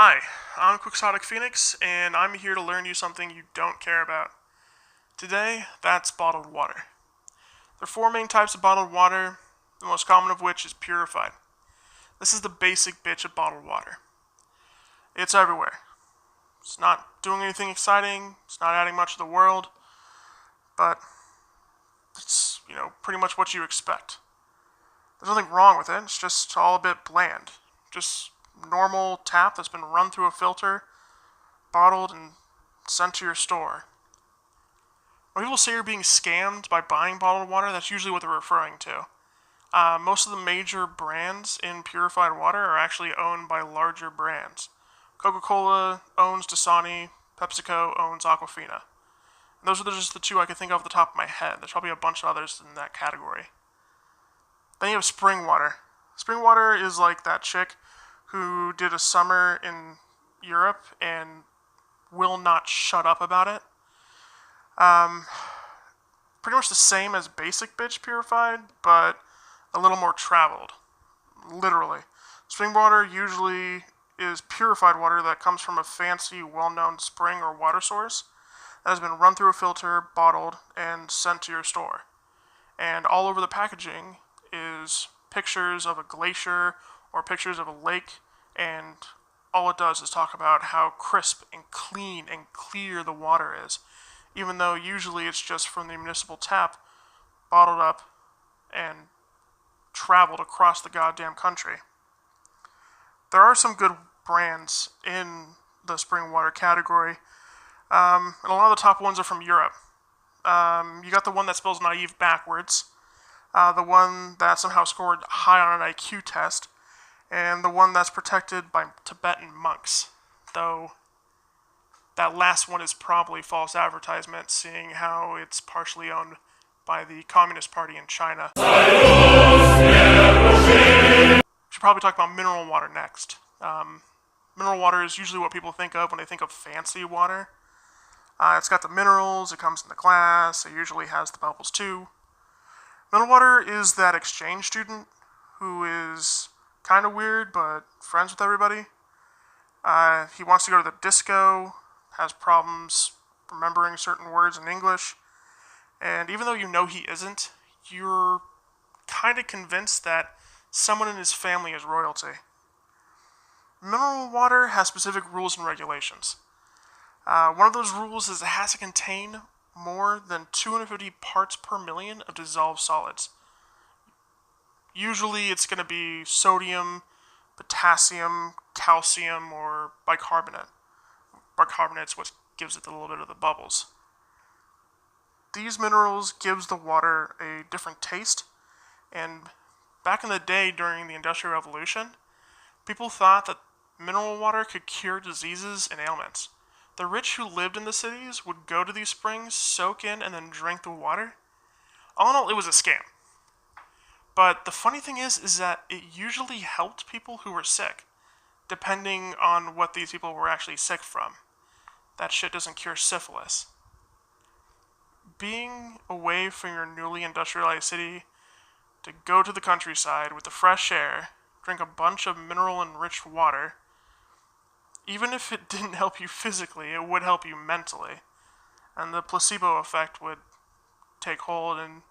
Hi, I'm Quixotic Phoenix, and I'm here to learn you something you don't care about. Today, that's bottled water. There are four main types of bottled water, the most common of which is purified. This is the basic bitch of bottled water. It's everywhere. It's not doing anything exciting, it's not adding much to the world, but it's, pretty much what you expect. There's nothing wrong with it, it's just all a bit bland. Just normal tap that's been run through a filter, bottled, and sent to your store. When people say you're being scammed by buying bottled water, that's usually what they're referring to. Most of the major brands in purified water are actually owned by larger brands. Coca-Cola owns Dasani, PepsiCo owns Aquafina. And those are just the two I can think of off the top of my head. There's probably a bunch of others in that category. Then you have spring water. Spring water is like that chick who did a summer in Europe and will not shut up about it. Pretty much the same as basic bitch purified, but a little more traveled. Literally. Spring water usually is purified water that comes from a fancy, well-known spring or water source that has been run through a filter, bottled, and sent to your store. And all over the packaging is pictures of a glacier or pictures of a lake, and all it does is talk about how crisp and clean and clear the water is, even though usually it's just from the municipal tap, bottled up, and traveled across the goddamn country. There are some good brands in the spring water category, and a lot of the top ones are from Europe. You got the one that spells naive backwards, the one that somehow scored high on an IQ test, and the one that's protected by Tibetan monks. Though that last one is probably false advertisement, seeing how it's partially owned by the Communist Party in China. We should probably talk about mineral water next. Mineral water is usually what people think of when they think of fancy water. It's got the minerals, it comes in the glass, it usually has the bubbles too. Mineral water is that exchange student who is kind of weird but friends with everybody. He wants to go to the disco, has problems remembering certain words in English, and even though you know he isn't, you're kind of convinced that someone in his family is royalty. Mineral water has specific rules and regulations. One of those rules is it has to contain more than 250 parts per million of dissolved solids. Usually it's going to be sodium, potassium, calcium, or bicarbonate. Bicarbonate's what gives it a little bit of the bubbles. These minerals gives the water a different taste, and back in the day during the Industrial Revolution, people thought that mineral water could cure diseases and ailments. The rich who lived in the cities would go to these springs, soak in, and then drink the water. All in all, it was a scam. But the funny thing is that it usually helped people who were sick, depending on what these people were actually sick from. That shit doesn't cure syphilis. Being away from your newly industrialized city to go to the countryside with the fresh air, drink a bunch of mineral-enriched water, even if it didn't help you physically, it would help you mentally. And the placebo effect would take hold, and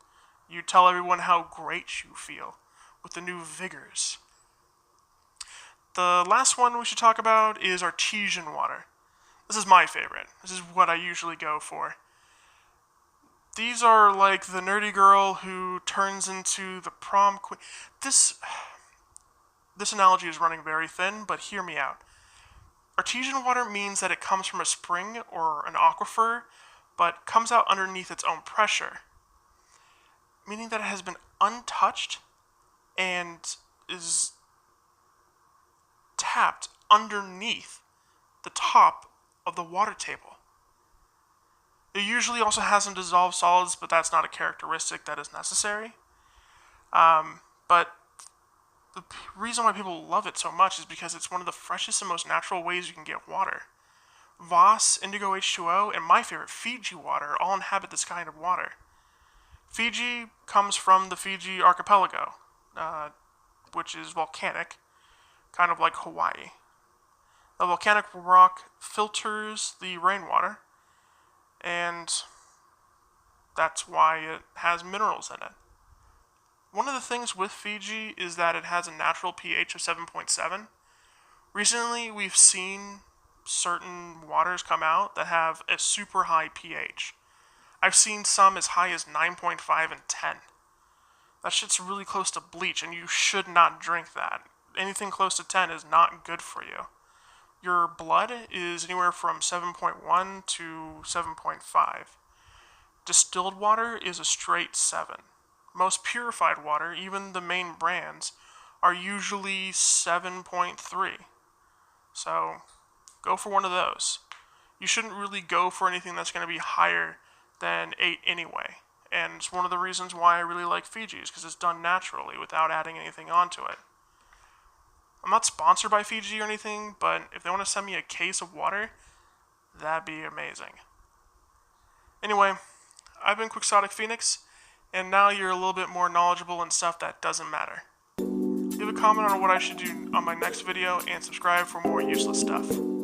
you tell everyone how great you feel with the new vigors. The last one we should talk about is artesian water. This is my favorite. This is what I usually go for. These are like the nerdy girl who turns into the prom queen. This analogy is running very thin, but hear me out. Artesian water means that it comes from a spring or an aquifer, but comes out underneath its own pressure, meaning that it has been untouched and is tapped underneath the top of the water table. It usually also has some dissolved solids, but that's not a characteristic that is necessary. But the reason why people love it so much is because it's one of the freshest and most natural ways you can get water. Voss, Indigo H2O, and my favorite, Fiji water, all inhabit this kind of water. Fiji comes from the Fiji archipelago, which is volcanic, kind of like Hawaii. The volcanic rock filters the rainwater, and that's why it has minerals in it. One of the things with Fiji is that it has a natural pH of 7.7. Recently, we've seen certain waters come out that have a super high pH. I've seen some as high as 9.5 and 10. That shit's really close to bleach, and you should not drink that. Anything close to 10 is not good for you. Your blood is anywhere from 7.1 to 7.5. Distilled water is a straight 7. Most purified water, even the main brands, are usually 7.3. So, go for one of those. You shouldn't really go for anything that's going to be higher than 8 anyway. And it's one of the reasons why I really like Fiji, is because it's done naturally without adding anything onto it. I'm not sponsored by Fiji or anything, but if they want to send me a case of water, that'd be amazing. Anyway, I've been Quixotic Phoenix, and now you're a little bit more knowledgeable in stuff that doesn't matter. Leave a comment on what I should do on my next video, and subscribe for more useless stuff.